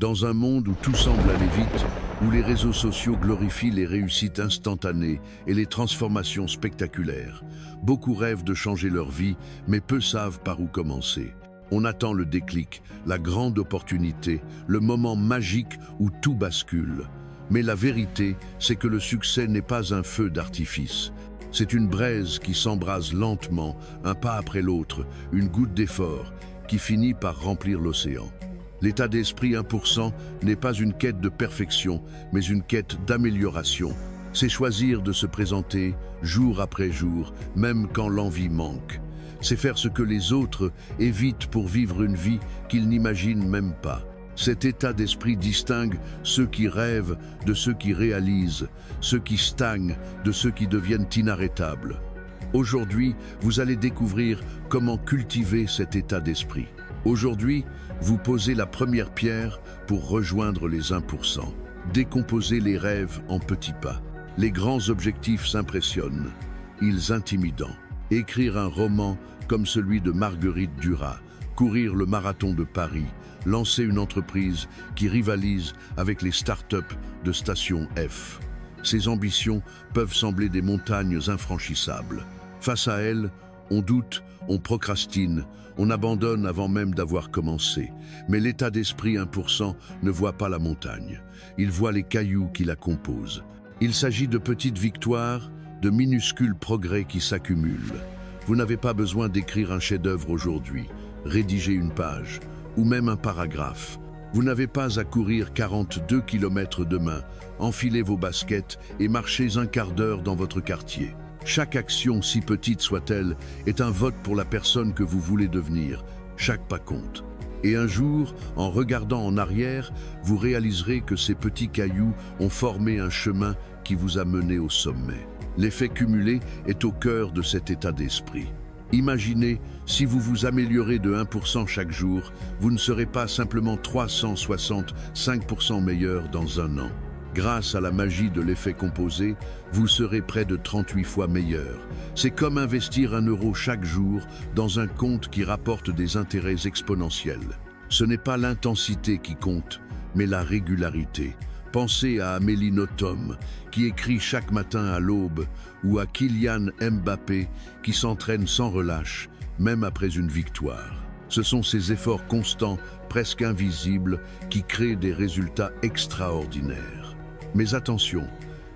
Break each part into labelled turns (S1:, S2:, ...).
S1: Dans un monde où tout semble aller vite, où les réseaux sociaux glorifient les réussites instantanées et les transformations spectaculaires, beaucoup rêvent de changer leur vie, mais peu savent par où commencer. On attend le déclic, la grande opportunité, le moment magique où tout bascule. Mais la vérité, c'est que le succès n'est pas un feu d'artifice. C'est une braise qui s'embrase lentement, un pas après l'autre, une goutte d'effort, qui finit par remplir l'océan. L'état d'esprit 1% n'est pas une quête de perfection, mais une quête d'amélioration. C'est choisir de se présenter jour après jour, même quand l'envie manque. C'est faire ce que les autres évitent pour vivre une vie qu'ils n'imaginent même pas. Cet état d'esprit distingue ceux qui rêvent de ceux qui réalisent, ceux qui stagnent de ceux qui deviennent inarrêtables. Aujourd'hui, vous allez découvrir comment cultiver cet état d'esprit. Aujourd'hui, vous posez la première pierre pour rejoindre les 1%. Décomposez les rêves en petits pas. Les grands objectifs s'impressionnent, ils intimidants. Écrire un roman comme celui de Marguerite Duras, courir le marathon de Paris, lancer une entreprise qui rivalise avec les start-up de Station F. Ces ambitions peuvent sembler des montagnes infranchissables. Face à elles, on doute, on procrastine, on abandonne avant même d'avoir commencé. Mais l'état d'esprit 1% ne voit pas la montagne. Il voit les cailloux qui la composent. Il s'agit de petites victoires, de minuscules progrès qui s'accumulent. Vous n'avez pas besoin d'écrire un chef-d'œuvre aujourd'hui, rédiger une page, ou même un paragraphe. Vous n'avez pas à courir 42 km demain, enfilez vos baskets et marchez un quart d'heure dans votre quartier. Chaque action, si petite soit-elle, est un vote pour la personne que vous voulez devenir. Chaque pas compte. Et un jour, en regardant en arrière, vous réaliserez que ces petits cailloux ont formé un chemin qui vous a mené au sommet. L'effet cumulé est au cœur de cet état d'esprit. Imaginez, si vous vous améliorez de 1% chaque jour, vous ne serez pas simplement 365% meilleur dans un an. Grâce à la magie de l'effet composé, vous serez près de 38 fois meilleur. C'est comme investir 1 euro chaque jour dans un compte qui rapporte des intérêts exponentiels. Ce n'est pas l'intensité qui compte, mais la régularité. Pensez à Amélie Nothomb, qui écrit chaque matin à l'aube, ou à Kylian Mbappé, qui s'entraîne sans relâche, même après une victoire. Ce sont ces efforts constants, presque invisibles, qui créent des résultats extraordinaires. Mais attention,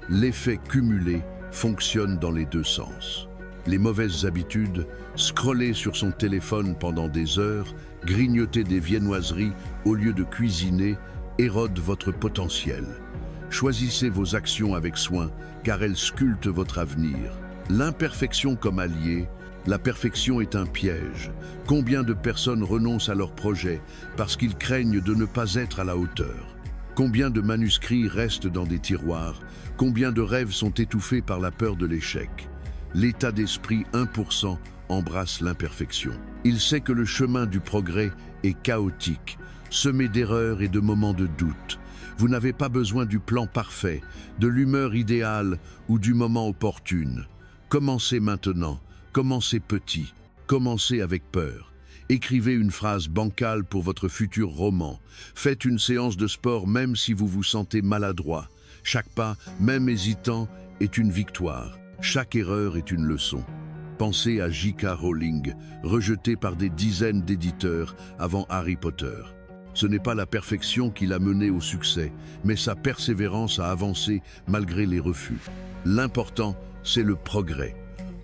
S1: l'effet cumulé fonctionne dans les deux sens. Les mauvaises habitudes, scroller sur son téléphone pendant des heures, grignoter des viennoiseries au lieu de cuisiner, érodent votre potentiel. Choisissez vos actions avec soin, car elles sculptent votre avenir. L'imperfection comme allié, la perfection est un piège. Combien de personnes renoncent à leurs projets parce qu'ils craignent de ne pas être à la hauteur? Combien de manuscrits restent dans des tiroirs? Combien de rêves sont étouffés par la peur de l'échec? L'état d'esprit 1% embrasse l'imperfection. Il sait que le chemin du progrès est chaotique, semé d'erreurs et de moments de doute. Vous n'avez pas besoin du plan parfait, de l'humeur idéale ou du moment opportun. Commencez maintenant, commencez petit, commencez avec peur. Écrivez une phrase bancale pour votre futur roman. Faites une séance de sport même si vous vous sentez maladroit. Chaque pas, même hésitant, est une victoire. Chaque erreur est une leçon. Pensez à J.K. Rowling, rejetée par des dizaines d'éditeurs avant Harry Potter. Ce n'est pas la perfection qui l'a menée au succès, mais sa persévérance à avancer malgré les refus. L'important, c'est le progrès.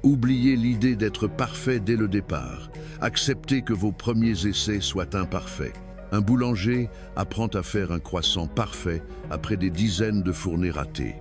S1: Oubliez l'idée d'être parfait dès le départ. Acceptez que vos premiers essais soient imparfaits. Un boulanger apprend à faire un croissant parfait après des dizaines de fournées ratées.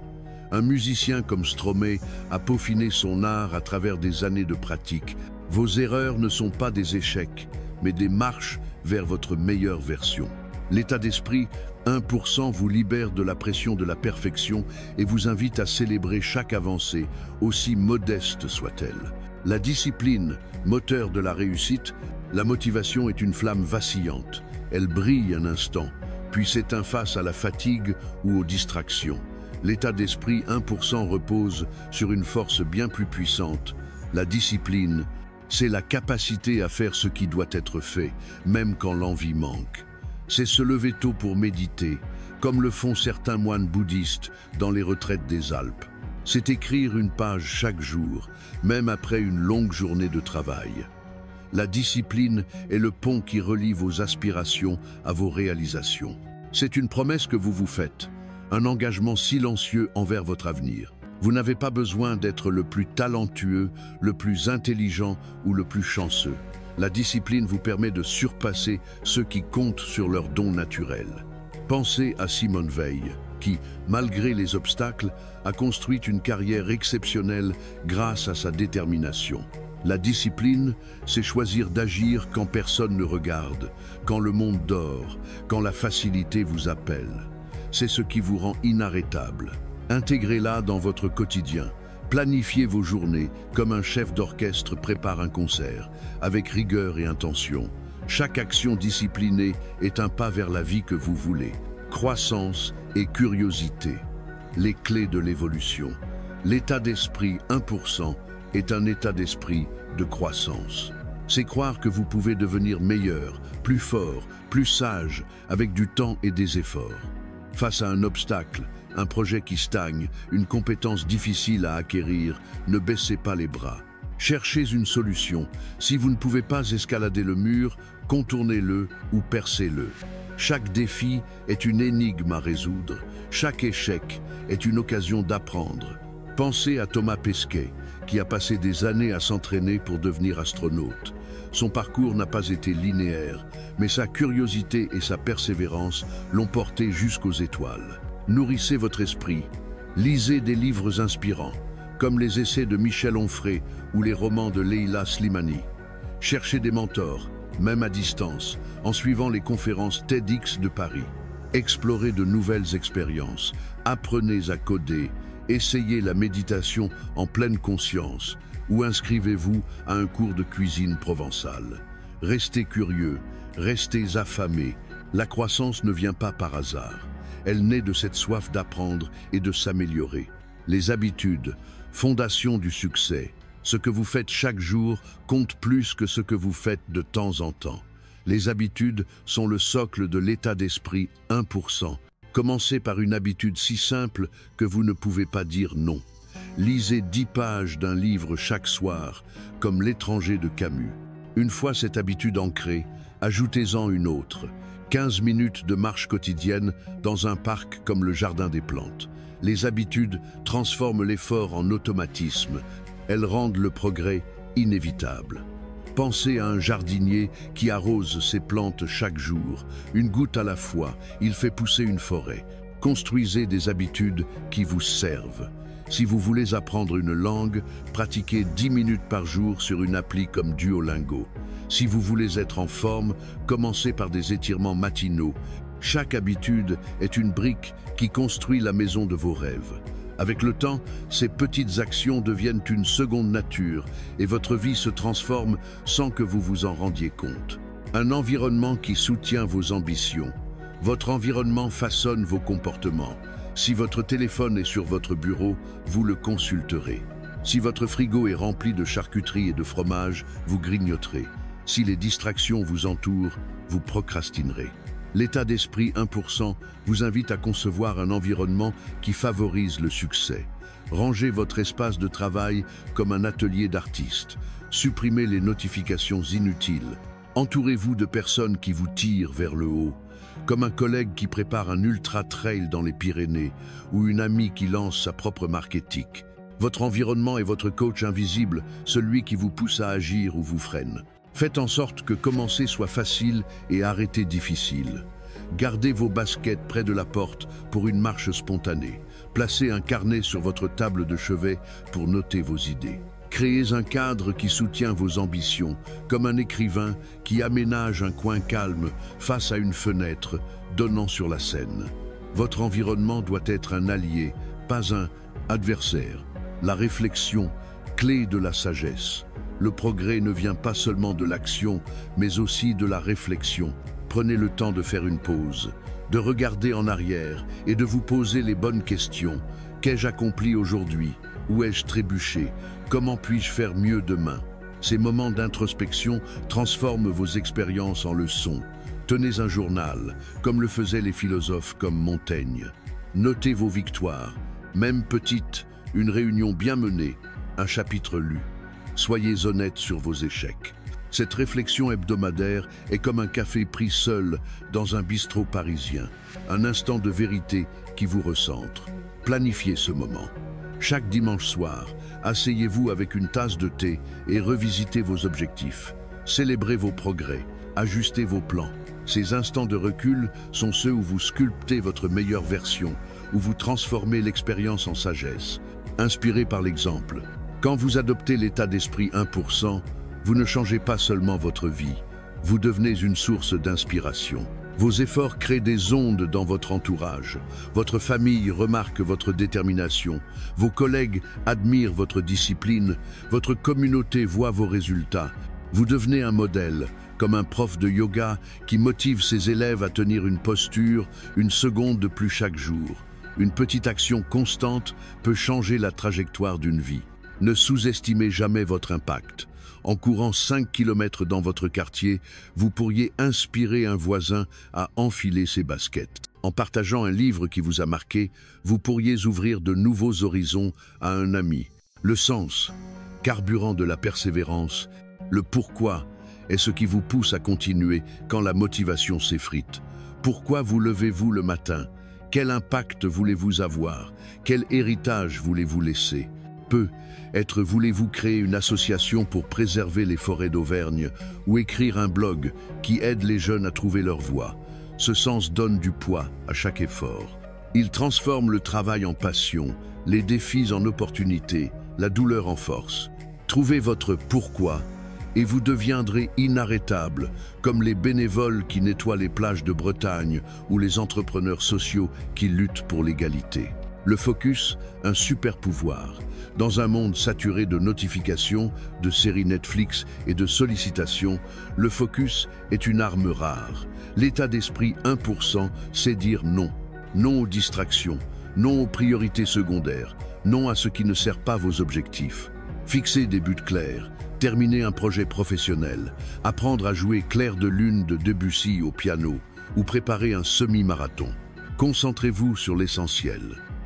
S1: Un musicien comme Stromae a peaufiné son art à travers des années de pratique. Vos erreurs ne sont pas des échecs, mais des marches vers votre meilleure version. L'état d'esprit 1% vous libère de la pression de la perfection et vous invite à célébrer chaque avancée, aussi modeste soit-elle. La discipline, moteur de la réussite, la motivation est une flamme vacillante. Elle brille un instant, puis s'éteint face à la fatigue ou aux distractions. L'état d'esprit 1% repose sur une force bien plus puissante. La discipline, c'est la capacité à faire ce qui doit être fait, même quand l'envie manque. C'est se lever tôt pour méditer, comme le font certains moines bouddhistes dans les retraites des Alpes. C'est écrire une page chaque jour, même après une longue journée de travail. La discipline est le pont qui relie vos aspirations à vos réalisations. C'est une promesse que vous vous faites, un engagement silencieux envers votre avenir. Vous n'avez pas besoin d'être le plus talentueux, le plus intelligent ou le plus chanceux. La discipline vous permet de surpasser ceux qui comptent sur leurs dons naturels. Pensez à Simone Veil, qui, malgré les obstacles, a construit une carrière exceptionnelle grâce à sa détermination. La discipline, c'est choisir d'agir quand personne ne regarde, quand le monde dort, quand la facilité vous appelle. C'est ce qui vous rend inarrêtable. Intégrez-la dans votre quotidien. Planifiez vos journées comme un chef d'orchestre prépare un concert, avec rigueur et intention. Chaque action disciplinée est un pas vers la vie que vous voulez. Croissance et curiosité, les clés de l'évolution. L'état d'esprit 1% est un état d'esprit de croissance. C'est croire que vous pouvez devenir meilleur, plus fort, plus sage, avec du temps et des efforts. Face à un obstacle, un projet qui stagne, une compétence difficile à acquérir, ne baissez pas les bras. Cherchez une solution. Si vous ne pouvez pas escalader le mur, contournez-le ou percez-le. Chaque défi est une énigme à résoudre. Chaque échec est une occasion d'apprendre. Pensez à Thomas Pesquet, qui a passé des années à s'entraîner pour devenir astronaute. Son parcours n'a pas été linéaire, mais sa curiosité et sa persévérance l'ont porté jusqu'aux étoiles. Nourrissez votre esprit. Lisez des livres inspirants, comme les essais de Michel Onfray ou les romans de Leila Slimani. Cherchez des mentors, même à distance, en suivant les conférences TEDx de Paris. Explorez de nouvelles expériences, apprenez à coder, essayez la méditation en pleine conscience ou inscrivez-vous à un cours de cuisine provençale. Restez curieux, restez affamés. La croissance ne vient pas par hasard. Elle naît de cette soif d'apprendre et de s'améliorer. Les habitudes, fondation du succès. Ce que vous faites chaque jour compte plus que ce que vous faites de temps en temps. Les habitudes sont le socle de l'état d'esprit 1%. Commencez par une habitude si simple que vous ne pouvez pas dire non. Lisez 10 pages d'un livre chaque soir, comme L'étranger de Camus. Une fois cette habitude ancrée, ajoutez-en une autre. 15 minutes de marche quotidienne dans un parc comme le Jardin des Plantes. Les habitudes transforment l'effort en automatisme. Elles rendent le progrès inévitable. Pensez à un jardinier qui arrose ses plantes chaque jour. Une goutte à la fois, il fait pousser une forêt. Construisez des habitudes qui vous servent. Si vous voulez apprendre une langue, pratiquez 10 minutes par jour sur une appli comme Duolingo. Si vous voulez être en forme, commencez par des étirements matinaux. Chaque habitude est une brique qui construit la maison de vos rêves. Avec le temps, ces petites actions deviennent une seconde nature et votre vie se transforme sans que vous vous en rendiez compte. Un environnement qui soutient vos ambitions. Votre environnement façonne vos comportements. Si votre téléphone est sur votre bureau, vous le consulterez. Si votre frigo est rempli de charcuterie et de fromage, vous grignoterez. Si les distractions vous entourent, vous procrastinerez. L'état d'esprit 1% vous invite à concevoir un environnement qui favorise le succès. Rangez votre espace de travail comme un atelier d'artiste. Supprimez les notifications inutiles. Entourez-vous de personnes qui vous tirent vers le haut, comme un collègue qui prépare un ultra-trail dans les Pyrénées ou une amie qui lance sa propre marque éthique. Votre environnement est votre coach invisible, celui qui vous pousse à agir ou vous freine. Faites en sorte que commencer soit facile et arrêter difficile. Gardez vos baskets près de la porte pour une marche spontanée. Placez un carnet sur votre table de chevet pour noter vos idées. Créez un cadre qui soutient vos ambitions, comme un écrivain qui aménage un coin calme face à une fenêtre donnant sur la Seine. Votre environnement doit être un allié, pas un adversaire. La réflexion, clé de la sagesse. Le progrès ne vient pas seulement de l'action, mais aussi de la réflexion. Prenez le temps de faire une pause, de regarder en arrière et de vous poser les bonnes questions. Qu'ai-je accompli aujourd'hui? Où ai-je trébuché? Comment puis-je faire mieux demain? Ces moments d'introspection transforment vos expériences en leçons. Tenez un journal, comme le faisaient les philosophes comme Montaigne. Notez vos victoires, même petites, une réunion bien menée, un chapitre lu. Soyez honnête sur vos échecs. Cette réflexion hebdomadaire est comme un café pris seul dans un bistrot parisien, un instant de vérité qui vous recentre. Planifiez ce moment. Chaque dimanche soir, asseyez-vous avec une tasse de thé et revisitez vos objectifs. Célébrez vos progrès, ajustez vos plans. Ces instants de recul sont ceux où vous sculptez votre meilleure version, où vous transformez l'expérience en sagesse. Inspiré par l'exemple. Quand vous adoptez l'état d'esprit 1%, vous ne changez pas seulement votre vie, vous devenez une source d'inspiration. Vos efforts créent des ondes dans votre entourage. Votre famille remarque votre détermination. Vos collègues admirent votre discipline. Votre communauté voit vos résultats. Vous devenez un modèle, comme un prof de yoga qui motive ses élèves à tenir une posture, une seconde de plus chaque jour. Une petite action constante peut changer la trajectoire d'une vie. Ne sous-estimez jamais votre impact. En courant 5 km dans votre quartier, vous pourriez inspirer un voisin à enfiler ses baskets. En partageant un livre qui vous a marqué, vous pourriez ouvrir de nouveaux horizons à un ami. Le sens, carburant de la persévérance, le pourquoi est ce qui vous pousse à continuer quand la motivation s'effrite. Pourquoi vous levez-vous le matin? Quel impact voulez-vous avoir? Quel héritage voulez-vous laisser? Voulez-vous créer une association pour préserver les forêts d'Auvergne ou écrire un blog qui aide les jeunes à trouver leur voie? Ce sens donne du poids à chaque effort. Il transforme le travail en passion, les défis en opportunités, la douleur en force. Trouvez votre pourquoi et vous deviendrez inarrêtable, comme les bénévoles qui nettoient les plages de Bretagne ou les entrepreneurs sociaux qui luttent pour l'égalité. Le focus, un super pouvoir. Dans un monde saturé de notifications, de séries Netflix et de sollicitations, le focus est une arme rare. L'état d'esprit 1%, c'est dire non. Non aux distractions, non aux priorités secondaires, non à ce qui ne sert pas vos objectifs. Fixez des buts clairs, terminer un projet professionnel, apprendre à jouer Clair de Lune de Debussy au piano ou préparer un semi-marathon. Concentrez-vous sur l'essentiel.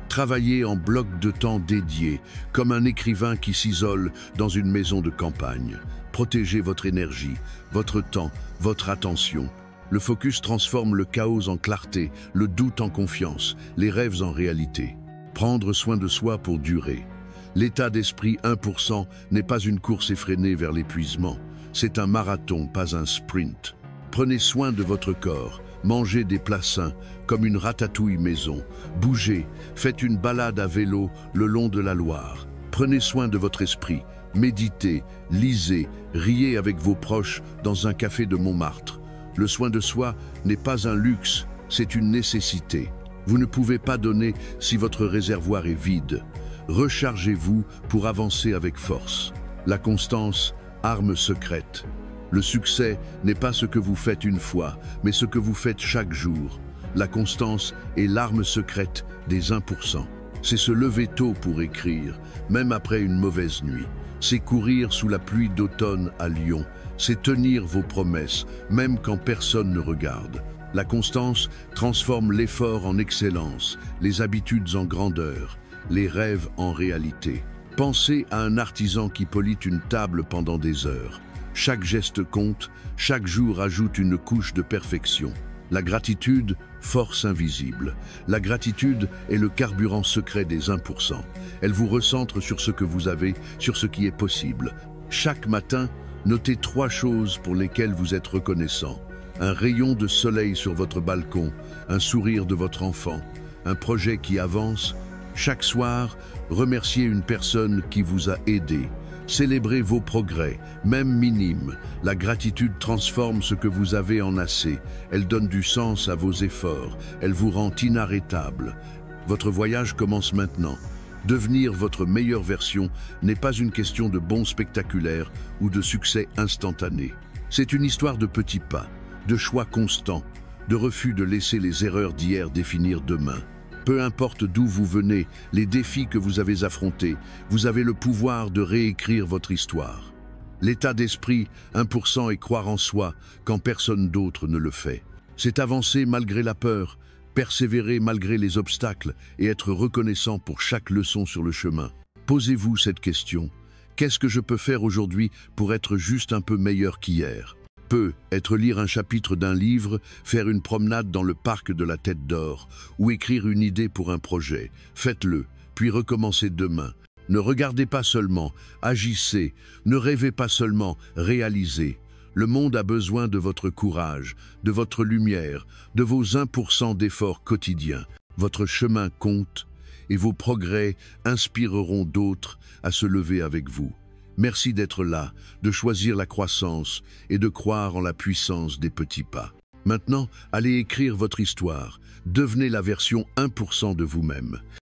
S1: Travaillez en bloc de temps dédié, comme un écrivain qui s'isole dans une maison de campagne. Protégez votre énergie, votre temps, votre attention. Le focus transforme le chaos en clarté, le doute en confiance, les rêves en réalité. Prendre soin de soi pour durer. L'état d'esprit 1% n'est pas une course effrénée vers l'épuisement. C'est un marathon, pas un sprint. Prenez soin de votre corps. Mangez des plats sains, comme une ratatouille maison. Bougez, faites une balade à vélo le long de la Loire. Prenez soin de votre esprit. Méditez, lisez, riez avec vos proches dans un café de Montmartre. Le soin de soi n'est pas un luxe, c'est une nécessité. Vous ne pouvez pas donner si votre réservoir est vide. Rechargez-vous pour avancer avec force. La constance, arme secrète. Le succès n'est pas ce que vous faites une fois, mais ce que vous faites chaque jour. La constance est l'arme secrète des 1%. C'est se lever tôt pour écrire, même après une mauvaise nuit. C'est courir sous la pluie d'automne à Lyon. C'est tenir vos promesses, même quand personne ne regarde. La constance transforme l'effort en excellence, les habitudes en grandeur, les rêves en réalité. Pensez à un artisan qui polit une table pendant des heures. Chaque geste compte, chaque jour ajoute une couche de perfection. La gratitude, force invisible. La gratitude est le carburant secret des 1%. Elle vous recentre sur ce que vous avez, sur ce qui est possible. Chaque matin, notez 3 choses pour lesquelles vous êtes reconnaissant. Un rayon de soleil sur votre balcon, un sourire de votre enfant, un projet qui avance. Chaque soir, remerciez une personne qui vous a aidé. Célébrez vos progrès, même minimes. La gratitude transforme ce que vous avez en assez. Elle donne du sens à vos efforts. Elle vous rend inarrêtable. Votre voyage commence maintenant. Devenir votre meilleure version n'est pas une question de bons spectaculaires ou de succès instantané. C'est une histoire de petits pas, de choix constants, de refus de laisser les erreurs d'hier définir demain. Peu importe d'où vous venez, les défis que vous avez affrontés, vous avez le pouvoir de réécrire votre histoire. L'état d'esprit 1% est croire en soi quand personne d'autre ne le fait. C'est avancer malgré la peur, persévérer malgré les obstacles et être reconnaissant pour chaque leçon sur le chemin. Posez-vous cette question. Qu'est-ce que je peux faire aujourd'hui pour être juste un peu meilleur qu'hier? Peut être lire un chapitre d'un livre, faire une promenade dans le parc de la Tête d'Or ou écrire une idée pour un projet. Faites-le, puis recommencez demain. Ne regardez pas seulement, agissez. Ne rêvez pas seulement, réalisez. Le monde a besoin de votre courage, de votre lumière, de vos 1% d'efforts quotidiens. Votre chemin compte et vos progrès inspireront d'autres à se lever avec vous. Merci d'être là, de choisir la croissance et de croire en la puissance des petits pas. Maintenant, allez écrire votre histoire. Devenez la version 1% de vous-même.